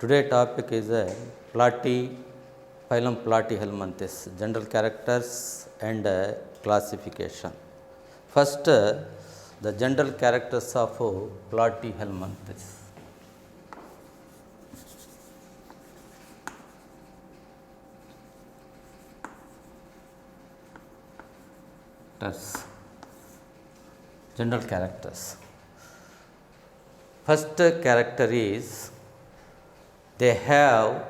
Today topic is phylum Platyhelminthes, general characters and classification. First, the general characters of Platyhelminthes. General characters. First character is they have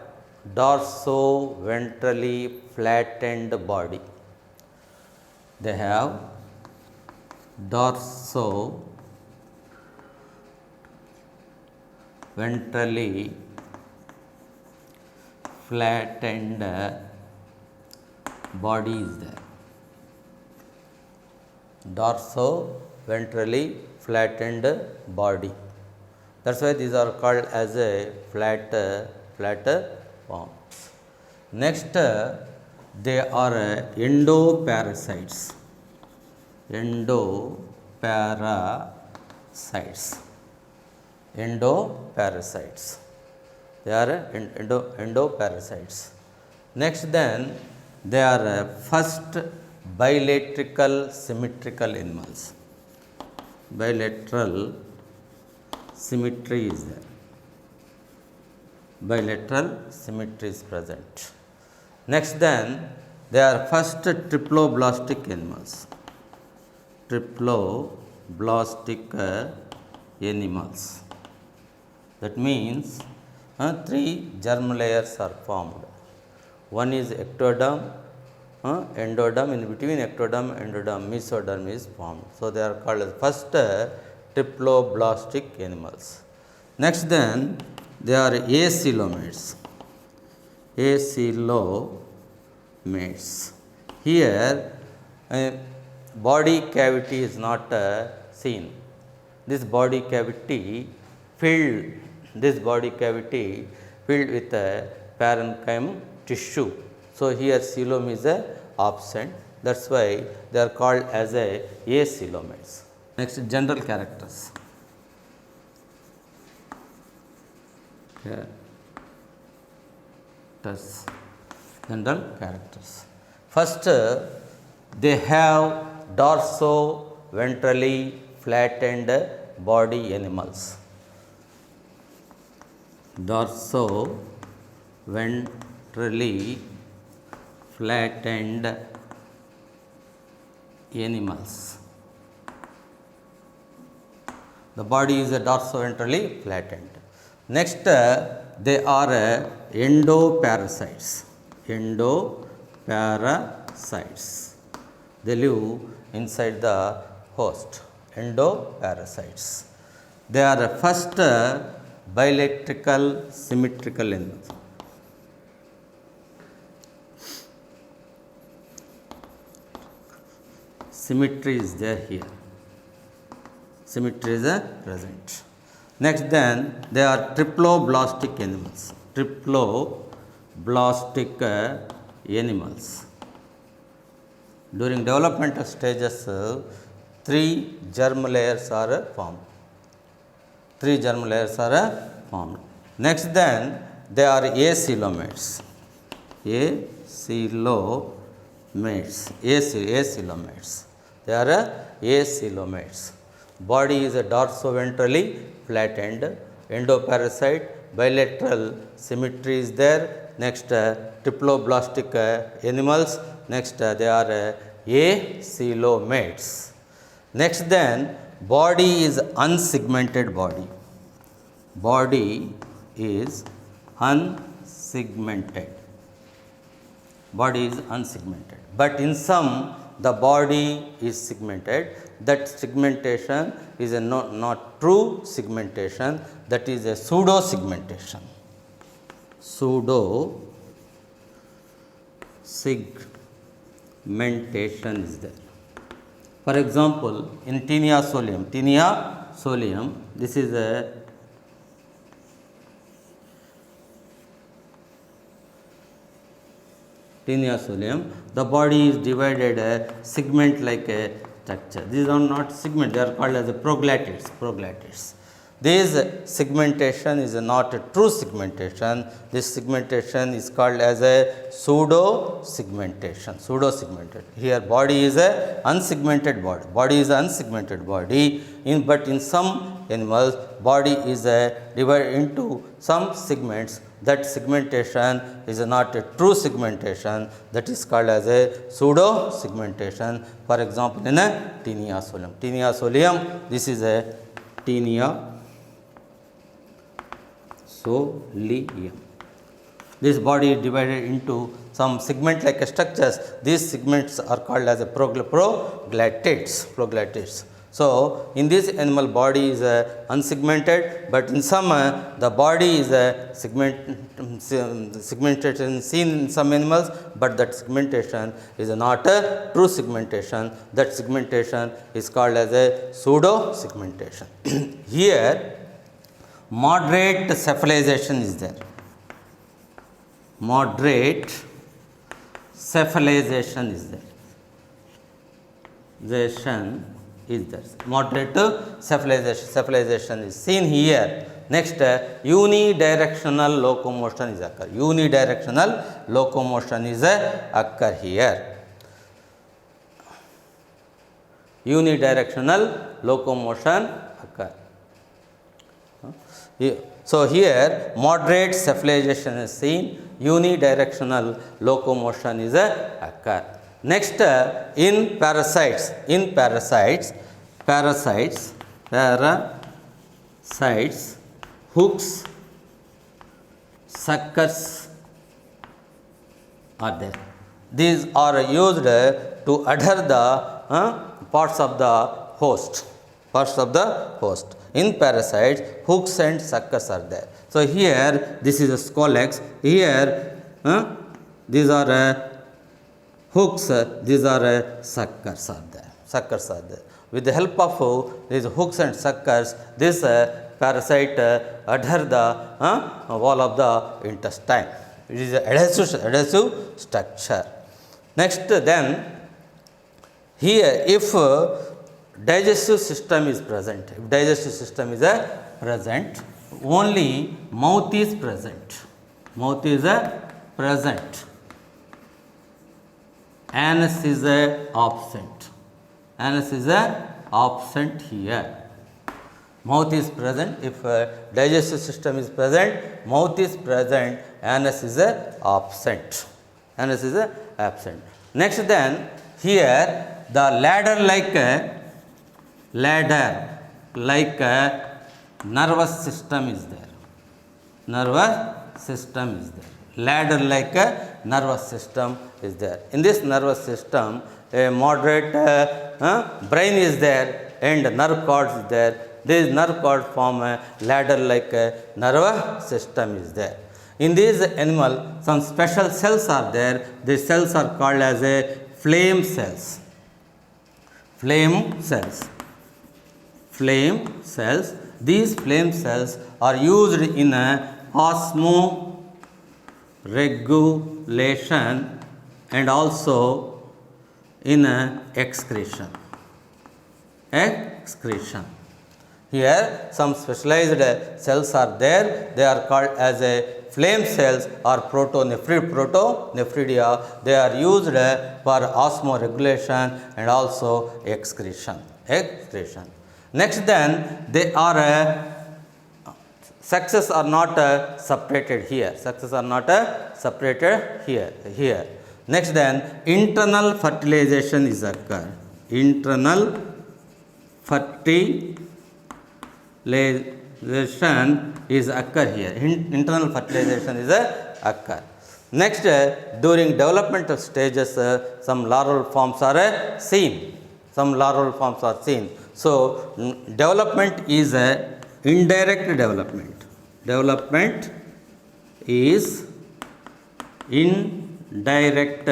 dorso-ventrally flattened body. They have dorso-ventrally flattened body is there. Dorso-ventrally flattened body. That's why these are called as a flat forms. Next, they are endoparasites. Endoparasites. They are endoparasites. Next, then they are first bilateral symmetrical animals. Bilateral symmetry is there. Bilateral symmetry is present. Next, then they are first triploblastic animals. Triploblastic animals. That means 3 germ layers are formed. One is ectoderm, endoderm, in between ectoderm, endoderm, mesoderm is formed. So, they are called as first triploblastic animals. Next, then they are acoelomates. Here, body cavity is not seen. This body cavity filled with parenchyma tissue. So, here coelom is absent. That is why they are called as acoelomates. Next, general characters. General characters. First, they have dorso-ventrally flattened body animals. Dorso-ventrally flattened animals. The body is dorso-ventrally flattened. Next, they are endoparasites. They live inside the host. Endoparasites. They are first bilateral symmetrical animals. Symmetry is there here. Symmetry is present. Next, then they are triploblastic animals. During developmental stages, 3 germ layers are formed. Next, then they are acoelomates. They are acoelomates. Body is dorso-ventrally flattened, endoparasite, bilateral symmetry is there. Next, triploblastic animals. Next, they are acoelomates. Next, then body is unsegmented body. Body is unsegmented. But in some, the body is segmented. That segmentation is not true segmentation, that is a pseudo segmentation. Segmentation is there. For example, in Taenia solium, this is a Taenia solium. The body is divided segment like a structure. These are not segment, they are called as a proglatids. This segmentation is not a true segmentation. This segmentation is called as a pseudo segmentation. Pseudo segmented. Here body is a unsegmented body. Body is an unsegmented body. But in some animals, body is divided into some segments. That segmentation is not a true segmentation. That is called as a pseudo segmentation. For example, in a Taenia solium. Taenia solium, this is a Taenia solium. This body is divided into some segment-like structures. These segments are called as a proglatids. So, in this animal body is unsegmented, but in some the body is segmentation seen in some animals, but that segmentation is not a true segmentation. That segmentation is called as a pseudo segmentation. Here, moderate cephalization is there. Moderate cephalization is there. Moderate cephalization is seen here. Next, unidirectional locomotion is occur. Unidirectional locomotion is occur here. Unidirectional locomotion occur. So here moderate cephalization is seen. Unidirectional locomotion is occur. Next, in parasites, hooks, suckers are there. These are used to adhere the parts of the host. In parasites, hooks and suckers are there. So here this is a scolex. Here these are hooks, these are suckers are there. With the help of these hooks and suckers, this parasite adhere the wall of the intestine. It is an adhesive structure. Next, then here if digestive system is present, only mouth is present. Anus is absent here. Mouth is present. If digestive system is present, mouth is present, anus is absent. Next, then here the ladder like nervous system is there. Ladder like nervous system is there. In this nervous system, a moderate brain is there and nerve cords is there. These nerve cords form a ladder like nervous system is there. In this animal, some special cells are there. These cells are called as a flame cells. These flame cells are used in osmoregulation and also in excretion. Here some specialized cells are there. They are called as a flame cells or protonephridia. They are used for osmoregulation and also excretion. Next, then they are sexes are not separated here. Here. Next, then internal fertilization is occur. Internal fertilization is occur here. Internal fertilization is occur. Next, during developmental stages, some larval forms are seen. So, development is indirect development. Development is indirect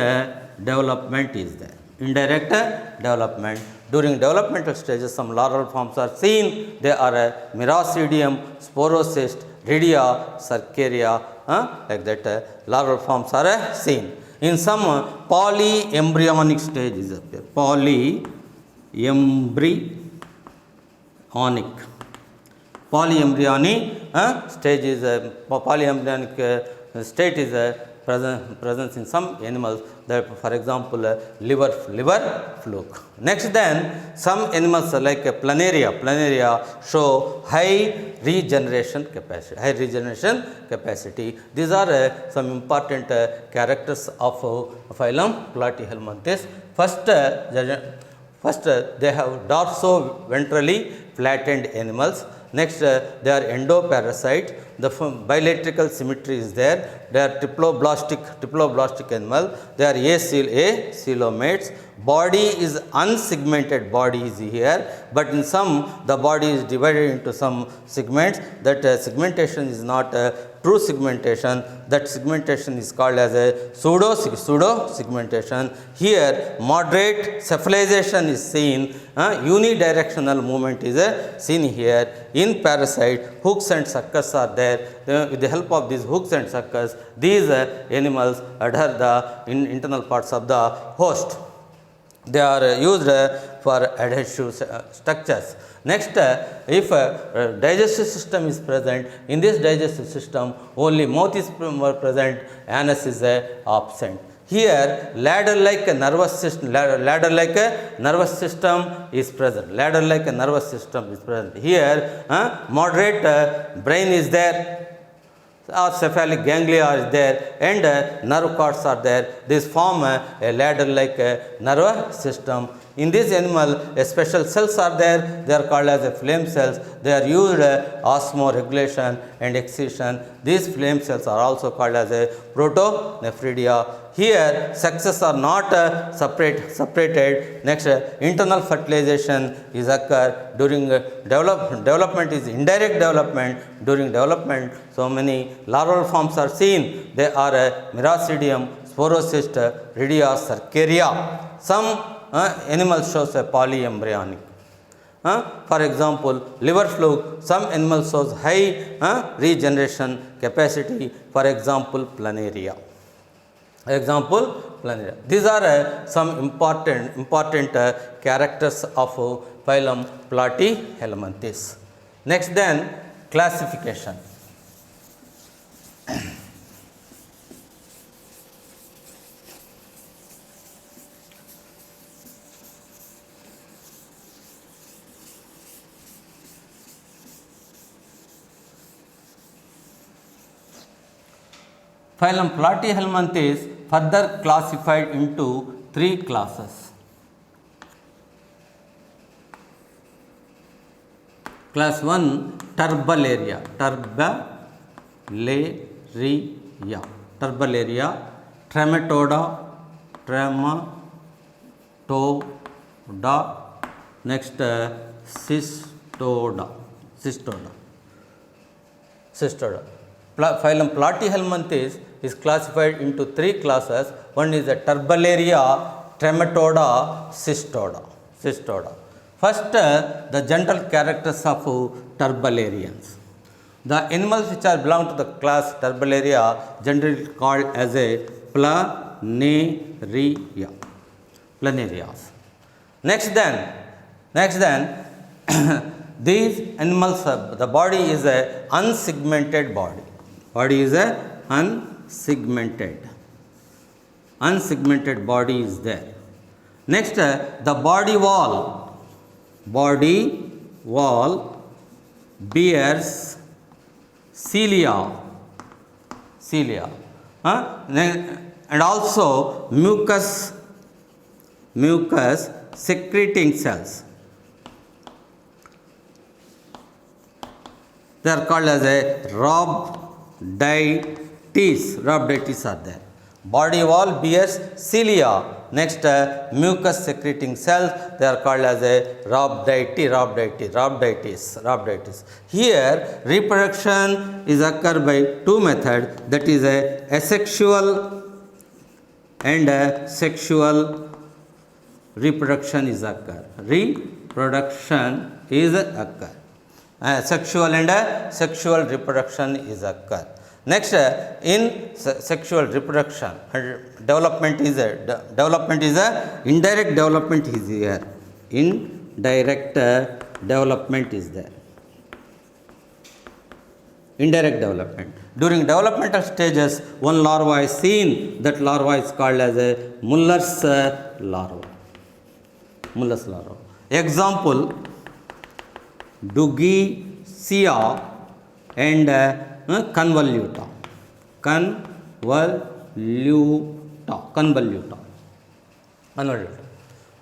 development is there. Indirect development. During developmental stages, some larval forms are seen. They are Miracidium, Sporocyst, Ridia, Cercaria, like that. Larval forms are seen. In some polyembryonic stage is appear. Polyembryonic Polyembryonic stage is polyembryonic state is presence in some animals, that for example liver fluke. Next then some animals like planaria show high regeneration capacity. These are some important characters of phylum Platyhelminthes. First they have dorso-ventrally flattened animals. Next, they are endoparasite. The bilateral symmetry is there. They are triploblastic animal. They are acoelomates. Body is unsegmented body is here, but in some the body is divided into some segments. That segmentation is not true segmentation. That segmentation is called as a pseudo segmentation. Here moderate cephalization is seen. Unidirectional movement is seen here. In parasite, hooks and suckers are there. With the help of these hooks and suckers, these animals adhere the internal parts of the host. They are used for adhesive structures. Next, if digestive system is present, in this digestive system only mouth is present, anus is absent. Here ladder-like nervous system is present. Here moderate brain is there, or cephalic ganglia is there, and nerve cords are there. These form a ladder-like nervous system. In this animal, special cells are there. They are called as flame cells. They are used osmoregulation and excision. These flame cells are also called as protonephridia. Here, sexes are not separated. Next, internal fertilization is occur during development is indirect development. During development, so many larval forms are seen. They are Miracidium, Sporocyst, Ridia, Cercaria. Some animals shows a polyembryonic. For example, liver fluke. Some animals shows high regeneration capacity. For example, planaria. These are some important characters of phylum Platyhelminthes. Next then, classification. Phylum Platyhelminthes further classified into 3 classes. Class 1, Turbularia. Trematoda. Next, Cystoda. Phylum Platyhelminthes is classified into 3 classes. One is the Turbularia, Trematoda, Cystoda. First, the general characters of Turbularians. The animals which are belong to the class Turbularia generally called as a planarias. Next then these animals, the body is a unsegmented body. Body is a unsegmented body is there. Next, the body wall bears cilia, and also mucus secreting cells. They are called as a rhabdites are there. Body wall bears cilia. Next, mucus secreting cells, they are called as a rhabdites. Here, reproduction is occur by 2 methods, that is a asexual and a sexual reproduction is occur. Sexual and sexual reproduction is occur. Next, in sexual reproduction, development is a indirect development is here. Indirect development is there. Indirect development. During developmental stages, one larva is seen. That larva is called as a Muller's larva. Muller's larva. Example, Dugicia and convoluta. Convoluta.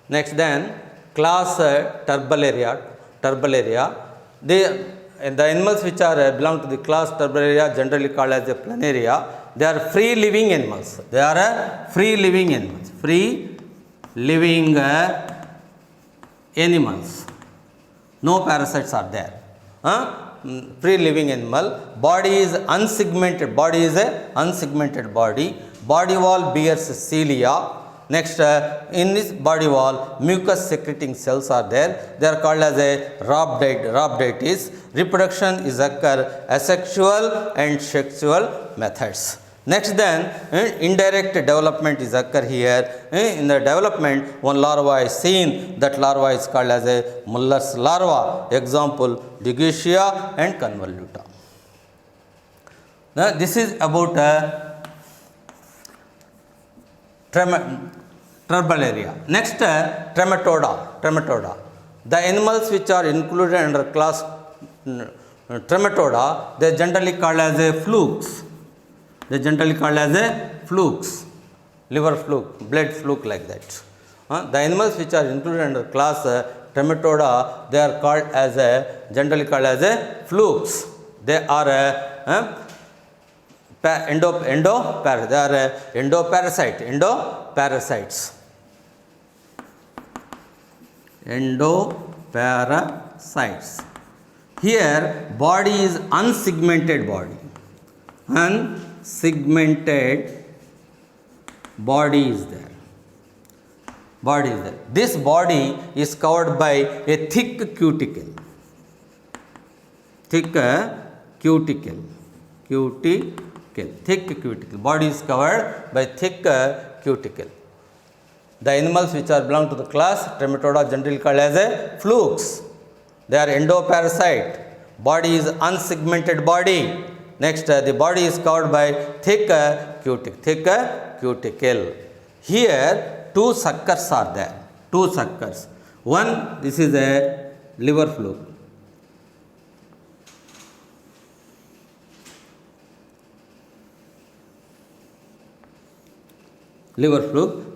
Next then, class Turbularia. The animals which are belong to the class Turbularia, generally called as a planaria, they are free living animals. They are free living animals. Free living animals. No parasites are there. Free living animal. Body is unsegmented. Body is a unsegmented body. Body wall bears cilia. Next, in this body wall, mucus secreting cells are there. They are called as a rhabditis. Reproduction is occur asexual and sexual methods. Next then, indirect development is occur here. In the development, one larva is seen. That larva is called as a Muller's larva. Example, Dugicia and convoluta. Now, this is about Turbularia. Next, Trematoda. The animals which are included under class Trematoda, they are generally called as a flukes. Liver fluke, blood fluke, like that. The animals which are included under class Trematoda, they are called as generally called as flukes. They are endoparasites. Here, body is unsegmented body. Unsegmented body is there. This body is covered by a thick cuticle. Thick cuticle. Body is covered by thick cuticle. The animals which are belong to the class Trematoda, generally called as a flukes. They are endoparasite. Body is unsegmented body. Next, the body is covered by thick cuticle. Here, two suckers are there. One, this is a liver fluke.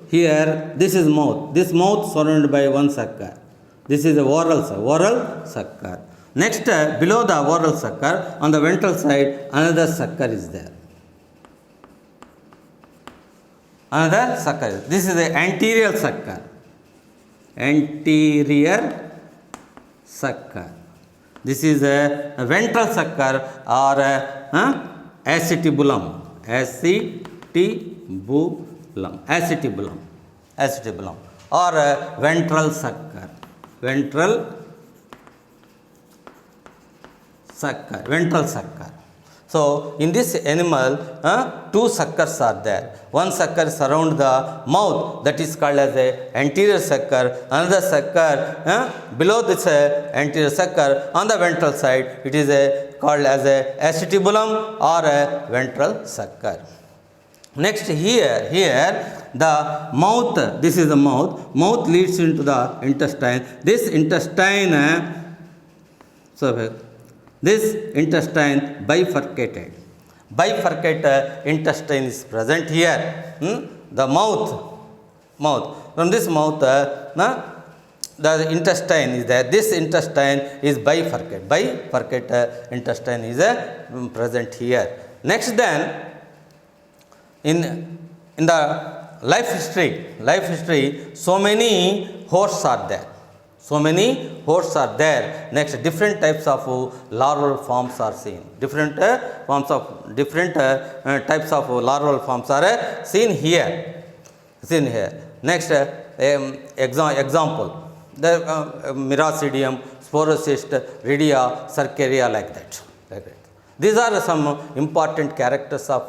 Here, this is mouth. This mouth surrounded by one sucker. This is a oral sucker. Next, below the oral sucker, on the ventral side, another sucker is there. This is the anterior sucker. This is a ventral sucker or acetybulum or ventral sucker. So, in this animal, two suckers are there. One sucker surrounds the mouth, that is called as a anterior sucker. Another sucker below this anterior sucker on the ventral side, it is called as a acetybulum or a ventral sucker. Next, here the mouth, this is the mouth. Mouth leads into the intestine. This intestine bifurcated. Intestine is present here. The mouth. From this mouth, the intestine is there. This intestine is bifurcated. Intestine is present here. Next, then, in the life history, so many hosts are there. Next, different types of larval forms are seen. Different types of larval forms are seen here. Next, example, the Miracidium, Sporocyst, Ridia, Cercaria, like that. These are some important characters of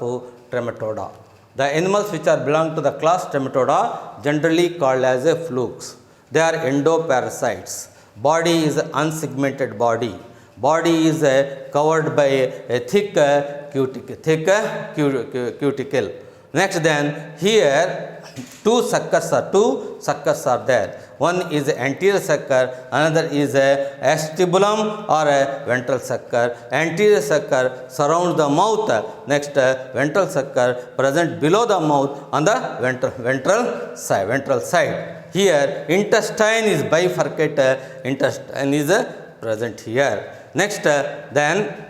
Trematoda. The animals which are belong to the class Trematoda, generally called as flukes. They are endoparasites. Body is unsegmented body. Body is covered by a thick cuticle. Next then here two suckers are there. One is anterior sucker, another is a acetylbulum or a ventral sucker. Anterior sucker surrounds the mouth. Next ventral sucker present below the mouth on the ventral side. Here intestine is bifurcated. Intestine is present here. Next then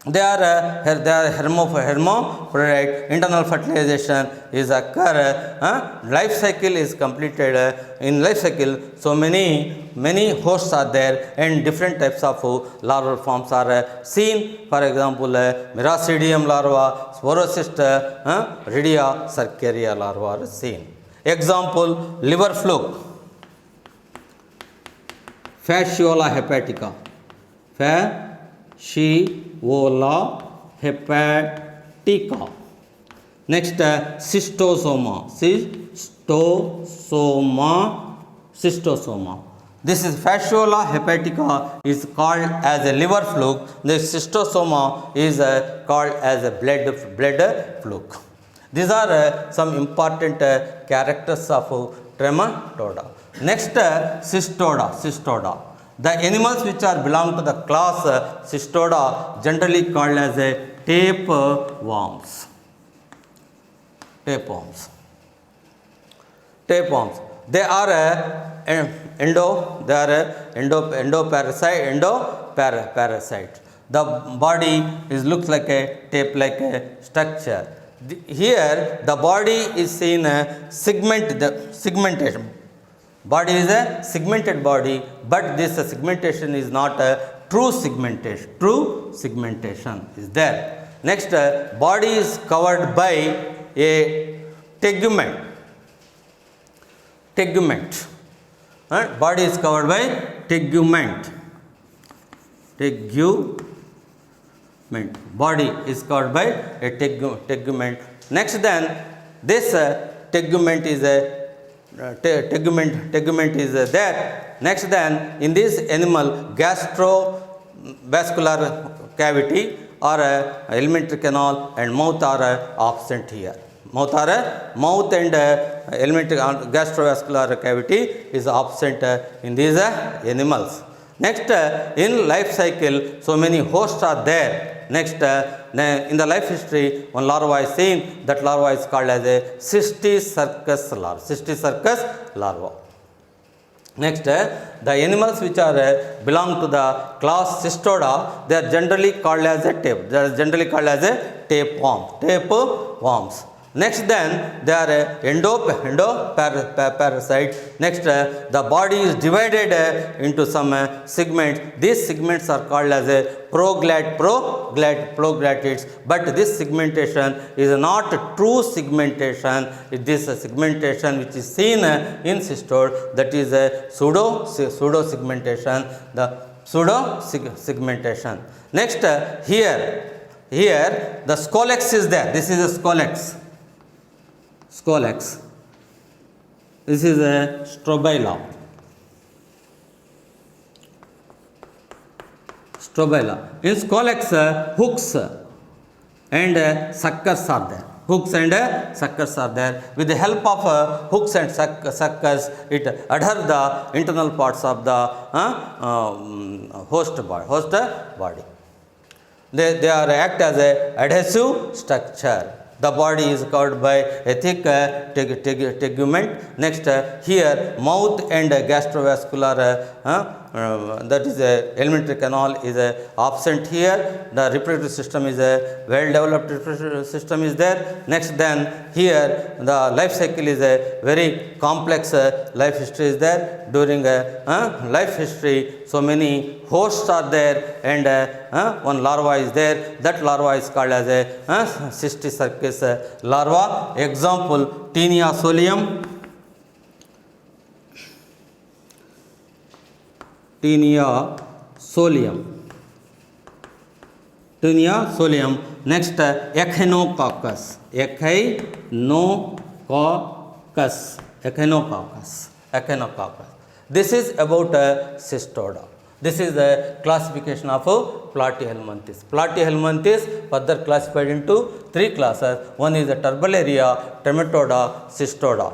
they are hermaphrodite. Internal fertilization is occur. Life cycle is completed. In life cycle, so many hosts are there, and different types of larval forms are seen. For example, Miracidium larva, Sporocyst, Ridia, Cercaria larva are seen. Example: liver fluke, Fasciola hepatica, Fasciola hepatica. Next, cystosoma. This is Fasciola hepatica is called as a liver fluke. The cystosoma is called as a blood fluke. These are some important characters of Trematoda. Next, Cystoda. The animals which are belong to the class Cystoda generally called as a tapeworms. They are endoparasite. The body looks like a tape-like structure. Here the body is seen segmentation. Body is a segmented body, but this segmentation is not a true segmentation. True segmentation is there. Next, body is covered by a tegument. Body is covered by tegument. Body is covered by a tegument. Next, then this tegument is there. Next, then in this animal, gastrovascular cavity or alimentary canal and mouth are absent here. Mouth and alimentary gastrovascular cavity is absent in these animals. Next, in life cycle, so many hosts are there. Next, in the life history, one larva is seen. That larva is called as a Cysticercus larva. Next, the animals which are belong to the class Cystoda, they are generally called as a tapeworms. Next, then they are endoparasite. Next, the body is divided into some segments. These segments are called as a proglatids. But this segmentation is not true segmentation. This segmentation which is seen in cystod, that is a pseudo segmentation. The pseudo segmentation. Next, here the scolex is there. This is a scolex. This is a strobila. In scolex, hooks and suckers are there. With the help of hooks and suckers, it adheres the internal parts of the host body. They are act as a adhesive structure. The body is covered by a thick tegument. Next, here mouth and gastrovascular, that is alimentary canal is absent here. The reproductive system is a well-developed reproductive system is there. Next, then here the life cycle is a very complex life history is there. During life history, so many hosts are there, and one larva is there. That larva is called as a Cysticercus larva. Example: Taenia solium. Next, Echinococcus. This is about Cystoda. This is the classification of Platyhelminthes. Platyhelminthes further classified into three classes. One is the Turbularia, Trematoda, Cystoda.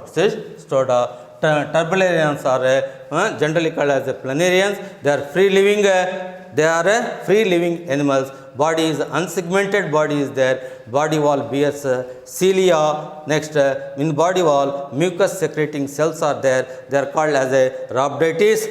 Turbularians are generally called as the planarians. They are free living. Free living animals. Body is unsegmented. Body is there. Body wall bears cilia. Next, in body wall, mucus secreting cells are there. They are called as a rhabditis.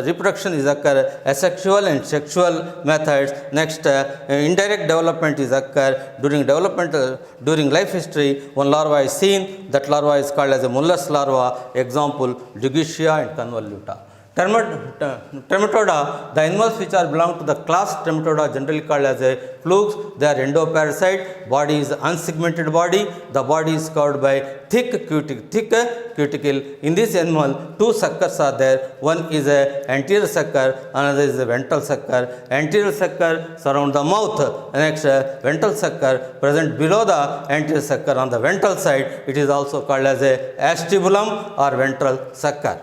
Reproduction is occur asexual and sexual methods. Next, indirect development is occur during life history. One larva is seen. That larva is called as a mollusc larva. Example: Dugutia and Convoluta. Trematoda, the animals which are belong to the class Trematoda, generally called as a flukes. They are endoparasite. Body is unsegmented body. The body is covered by thick cuticle. In this animal, two suckers are there. One is a anterior sucker, another is a ventral sucker. Anterior sucker surround the mouth. Next, ventral sucker present below the anterior sucker on the ventral side. It is also called as a acetybulum or ventral sucker.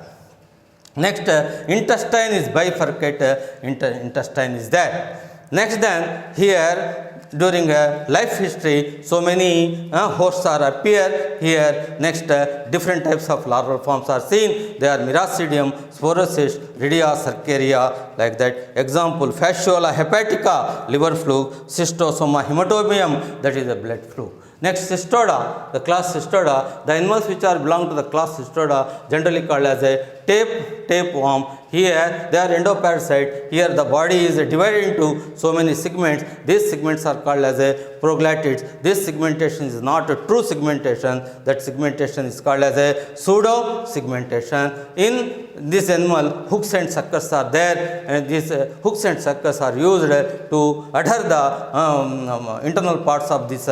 Next, intestine is bifurcate, intestine is there. Next, then here during life history, so many hosts are appear here. Next, different types of larval forms are seen. They are Miracidium, Sporocyst, Ridia, Cercaria, like that. Example: Fasciola hepatica, liver fluke; Cystosoma hematobium, that is a blood fluke. Next, Cystoda, the class Cystoda, the animals which are belong to the class Cystoda, generally called as a tapeworm. Here they are endoparasite. Here the body is divided into so many segments. These segments are called as a proglottids. This segmentation is not a true segmentation. That segmentation is called as a pseudo segmentation. In this animal, hooks and suckers are there, and these hooks and suckers are used to adhere the internal parts of this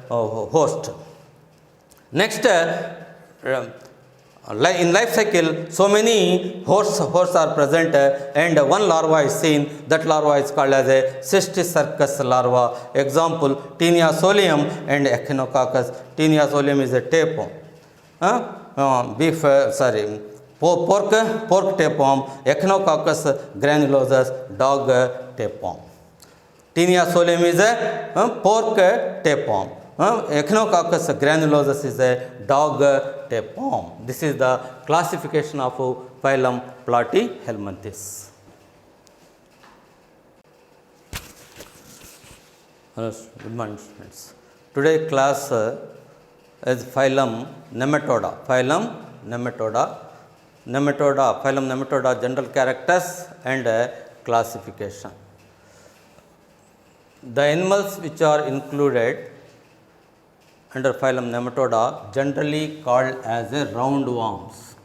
host. Next, in life cycle, so many hosts are present, and one larva is seen. That larva is called as a Cysticercus larva. Example: Taenia solium and Echinococcus. Taenia solium is a tapeworm. Pork tapeworm. Echinococcus granulosus, dog tapeworm. Taenia solium is a pork tapeworm. Echinococcus granulosus is a dog tapeworm. This is the classification of phylum Platyhelminthes. Good morning, students. Today class is phylum Nematoda. Phylum Nematoda, general characters and classification. The animals which are included under phylum Nematoda, generally called as a roundworms.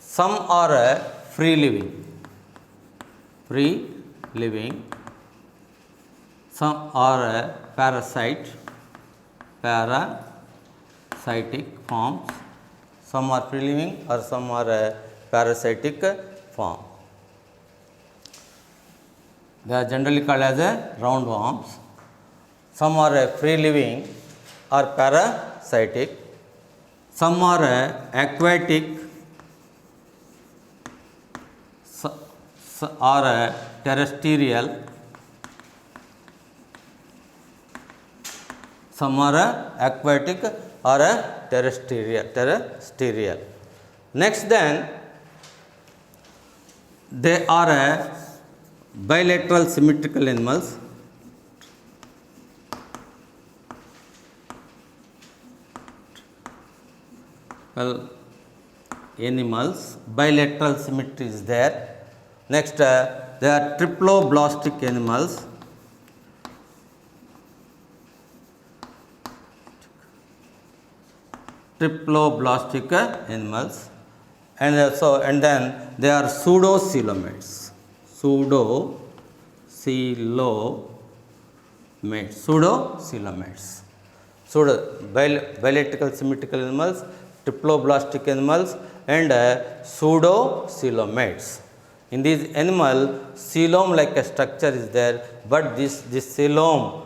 Some are free living. Some are parasitic forms. Some are free living or some are parasitic form. They are generally called as roundworms. Some are free living or parasitic. Some are aquatic or terrestrial. Some are aquatic or terrestrial. Next, then they are bilateral symmetrical animals. Bilateral symmetry is there. Next, they are triploblastic animals. And then they are pseudocoelomates. Bilateral symmetrical animals, triploblastic animals, and pseudocoelomates. In these animal, coelom like a structure is there, but this coelom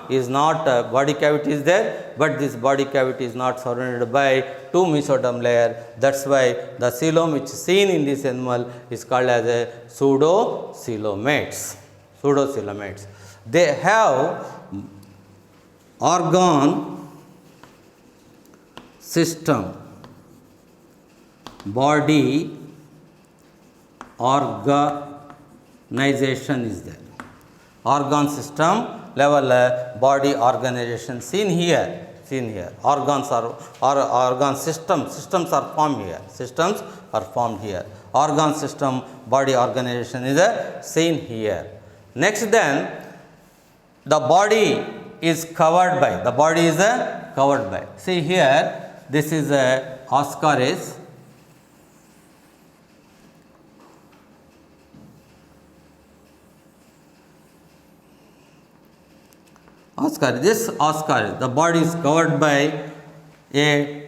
is not body cavity is there, but this body cavity is not surrounded by two mesoderm layer. That's why the coelom which is seen in this animal is called as a pseudocoelomates. Pseudocoelomates. They have organ system, body organization is there. Organ system level body organization seen here. Organs are organ systems are formed here. Systems are formed here. Organ system body organization is seen here. Next then the body is covered by. See here, this is Ascaris. This Ascaris, the body is covered by a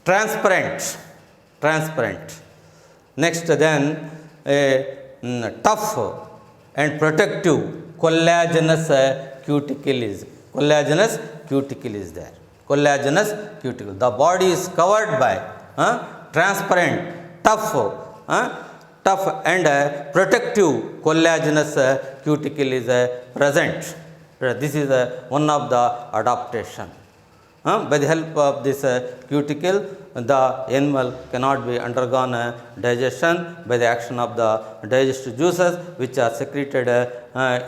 transparent. Next then a tough and protective collagenous cuticle is there. Collagenous cuticle. The body is covered by transparent, tough and protective collagenous cuticle is present. This is one of the adaptation. By the help of this cuticle, the animal cannot be undergone digestion by the action of the digestive juices which are secreted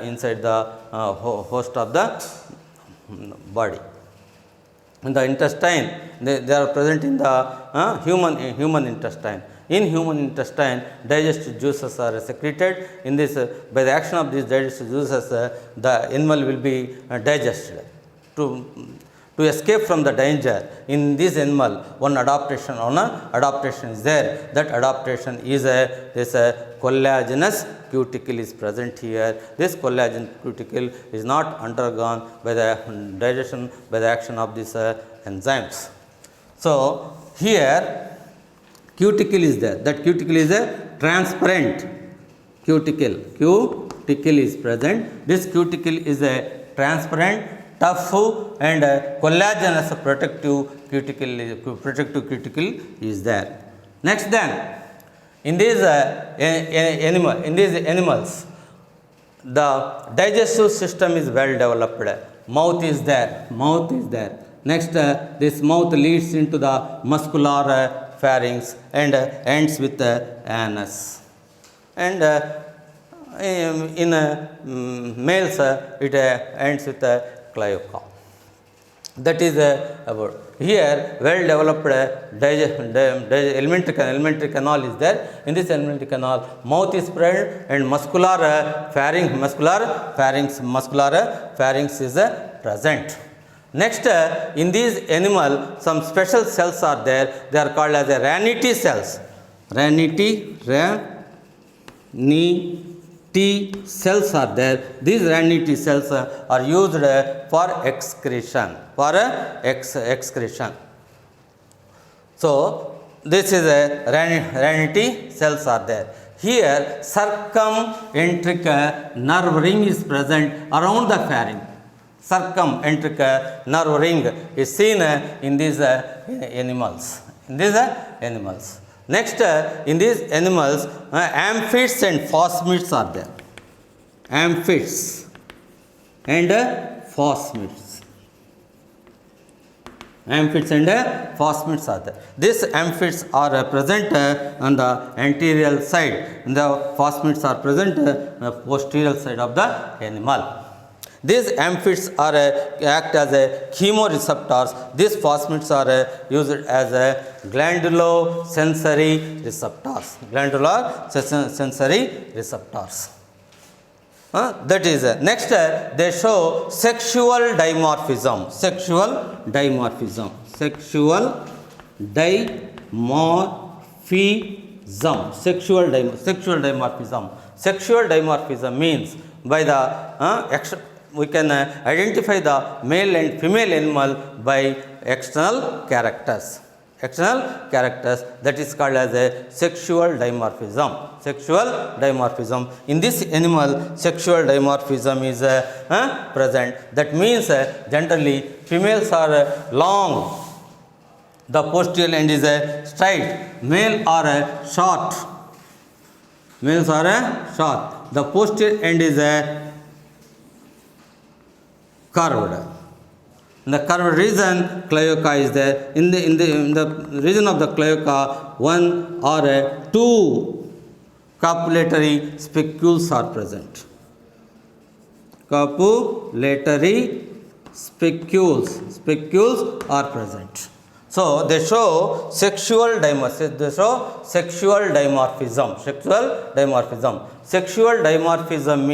inside the host of the body. In the intestine, they are present in the human intestine. In human intestine, digestive juices are secreted. In this, by the action of these digestive juices, the animal will be digested. To escape from the danger, in this animal, one adaptation is there. That adaptation is this collagenous cuticle is present here. This collagen cuticle is not undergone by the digestion by the action of these enzymes. So here cuticle is there. That cuticle is a transparent cuticle. Cuticle is present. This cuticle is a transparent, tough and collagenous protective cuticle is there. Next then, in these animals, the digestive system is well developed. Mouth is there. Next, this mouth leads into the muscular pharynx and ends with the anus. And in males, it ends with the cloaca. That is about here well developed alimentary canal is there. In this alimentary canal, mouth is spread and muscular pharynx is present. Next, in these animal, some special cells are there. They are called as ranity cells. Ranity cells are there. These ranity cells are used for excretion. So this is a ranity cells are there. Here circumentric nerve ring is present around the pharynx. Circumentric nerve ring is seen in these animals. Next, in these animals, amphids and phosmids are there. Amphids and phosmids. Amphids and phosmids are there. These amphids are present on the anterior side, and the phosmids are present on the posterior side of the animal. These amphids are act as chemoreceptors. These phosmids are used as glandulosensory receptors. That is next, they show sexual dimorphism. Sexual dimorphism. Sexual dimorphism means by the we can identify the male and female animal by external characters. External characters, that is called as a sexual dimorphism. Sexual dimorphism. In this animal, sexual dimorphism is present. That means generally females are long, the posterior end is straight, male are short. Males are short. The posterior end is curved. In the curved region, cloaca is there. In the region of the cloaca, one or two copulatory spicules are present. Copulatory spicules are present. So they show sexual dimorphism. Sexual dimorphism. Sexual dimorphism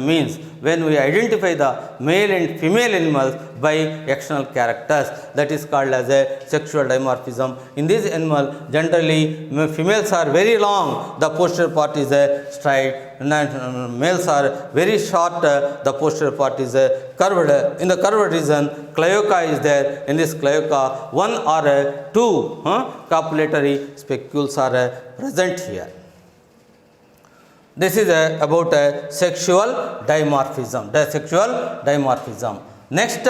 means when we identify the male and female animals by external characters, that is called as a sexual dimorphism. In this animal, generally females are very long, the posterior part is straight. Males are very short, the posterior part is curved. In the curved region, cloaca is there. In this cloaca, one or two copulatory spicules are present here. This is about sexual dimorphism. Next,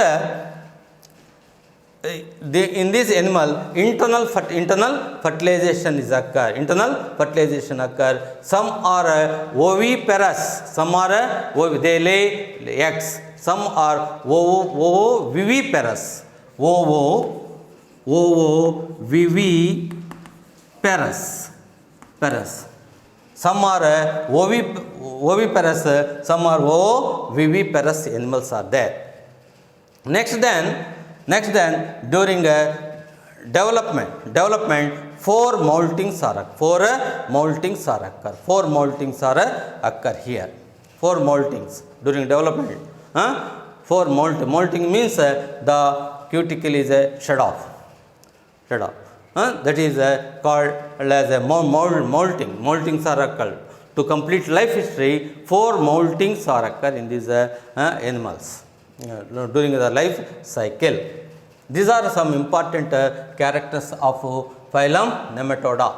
in this animal, internal fertilization is occur. Some are oviparous. They lay eggs. Some are ovoviviparous. Some are oviparous, some are oviviparous animals are there. Next then during development, four moltings are occur here. Four moltings during development. Molting means the cuticle is shed off. That is called as a molting. Moltings are occurred. To complete life history, four moltings are occur in these animals during the life cycle. These are some important characters of phylum Nematoda.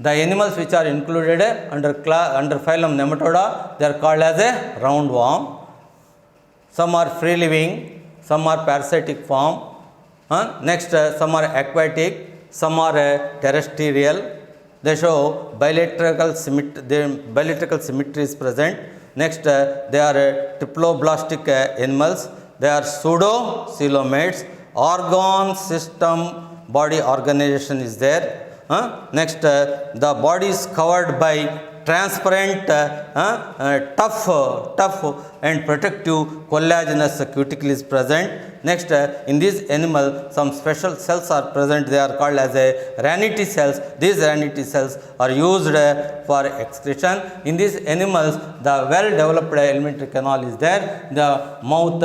The animals which are included under phylum Nematoda, they are called as a roundworm. Some are free living, some are parasitic form. Next, some are aquatic, some are terrestrial. They show bilateral symmetry is present. Next, they are triploblastic animals. They are pseudo-coelomates. Organ system body organization is there. Next, the body is covered by transparent, tough and protective collagenous cuticle is present. Next, in this animal, some special cells are present. They are called as Raniti cells. These Raniti cells are used for excretion. In these animals, the well-developed alimentary canal is there. The mouth.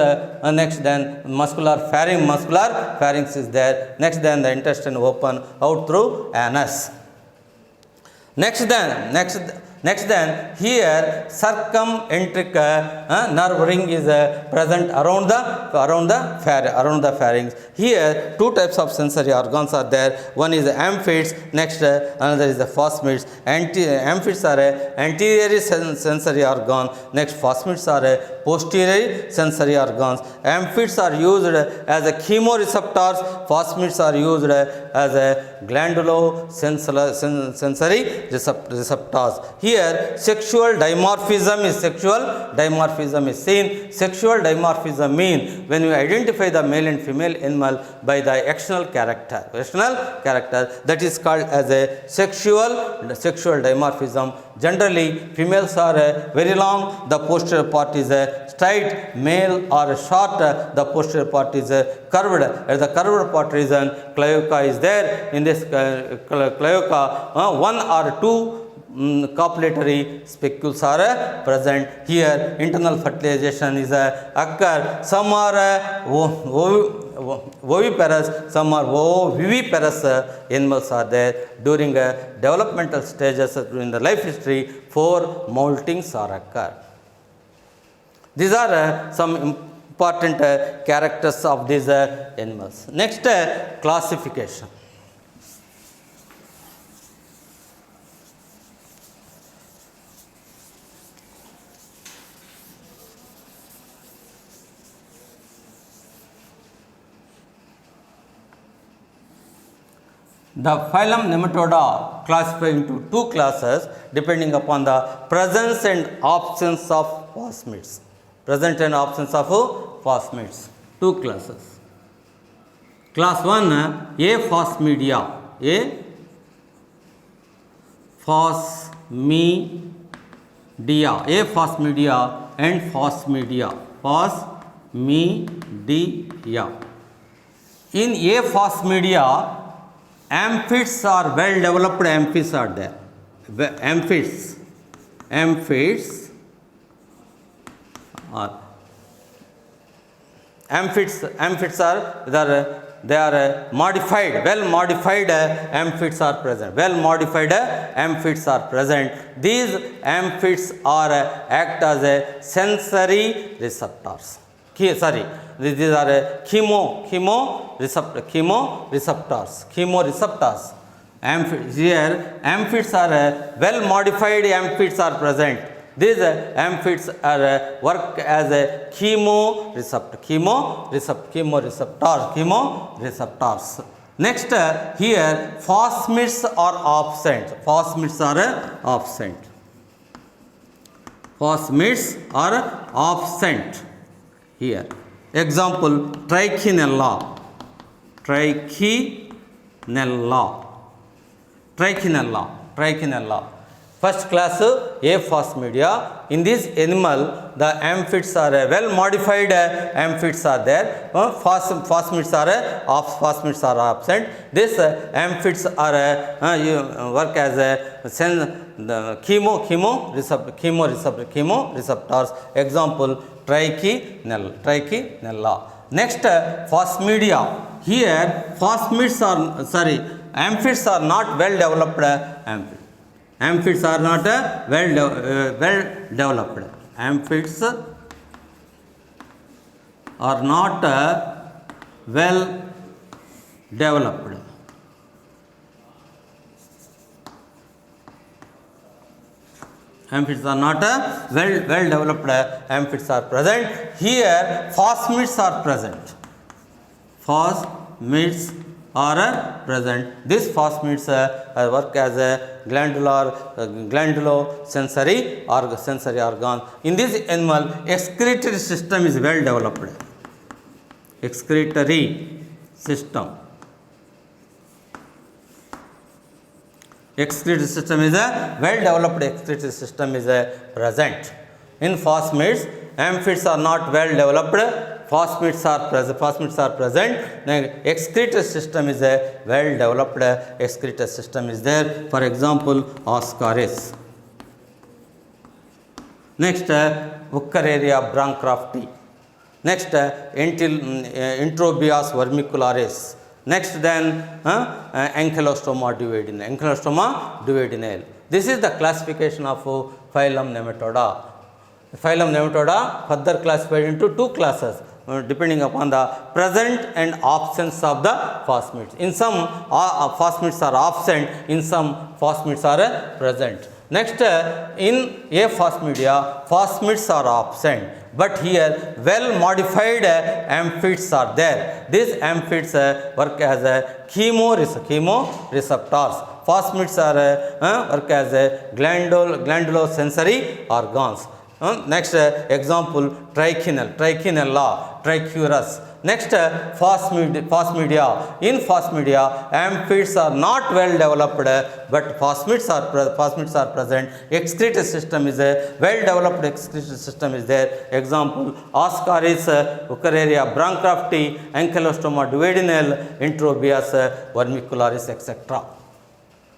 Next, then muscular pharynx is there. Next, then the intestine open out through anus. Next then here circumentric nerve ring is present around the pharynx. Here two types of sensory organs are there. One is amphids. Next, another is the phosmids. Amphids are anterior sensory organ. Next, phosmids are posterior sensory organs. Amphids are used as chemoreceptors. Phosmids are used as glandulosensory receptors. Here, sexual dimorphism is seen. Sexual dimorphism means when you identify the male and female animal by the external character, that is called as a sexual dimorphism. Generally, females are very long, the posterior part is straight, male are short, the posterior part is curved. At the curved part region, cloaca is there. In this cloaca, one or two copulatory spicules are present. Here internal fertilization is occur. Some are oviparous, some are oviviparous animals are there. During developmental stages during the life history, four moltings are occur. These are some important characters of these animals. Next, classification. The phylum Nematoda classified into two classes depending upon the presence and absence of phosmids. Present and absence of phosmids. Two classes. Class 1, A phosmidia. A phosmidia. A phosmidia and phosmidia. Phosmidia. In A phosmidia, amphids are well developed amphids are there. Amphids are they are modified, well modified amphids are present. Well modified amphids are present. These amphids are act as a sensory receptors. These are chemoreceptors. Here amphids are well modified amphids are present. These amphids are work as a chemoreceptors. Next, here phosmids are absent. Phosmids are absent here. Example, trichinella. First class, A phosmidia. In this animal, the amphids are well modified amphids are there. Phosmids are absent. This amphids are work as a chemoreceptors. Example, trichinella. Next, phosmidia. Here, amphids are not well developed amphids. Amphids are not well developed. Amphids are not well developed. Amphids are not well developed amphids are present. Here phosmids are present. These phosmids work as a glandulosensory organ. In this animal, excretory system is well developed. Excretory system is well developed. Excretory system is present. In phosmids, amphids are not well developed. Phosmids are present. Excretory system is a well developed. Excretory system is there. For example, Ascaris. Next, Wuchereria bancrofti. Next, Enterobius vermicularis. Next, then Ankylostoma duodenale. This is the classification of phylum Nematoda. Phylum Nematoda further classified into two classes depending upon the present and absence of the phosmids. In some phosmids are absent, in some phosmids are present. Next, in A phosmidia, phosmids are absent, but here well modified amphids are there. These amphids work as chemoreceptors. Phosmids are work as glandulosensory organs. Next, example, trichinella, trichurus. Next, phosmidia. In phosmidia, amphids are not well developed, but phosmids are present. Excretory system is a well developed. Excretory system is there. Example, Ascaris, Wuchereria bancrofti, Ankylostoma duodenale, Enterobius vermicularis, etc.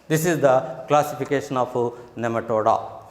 This is the classification of Nematoda.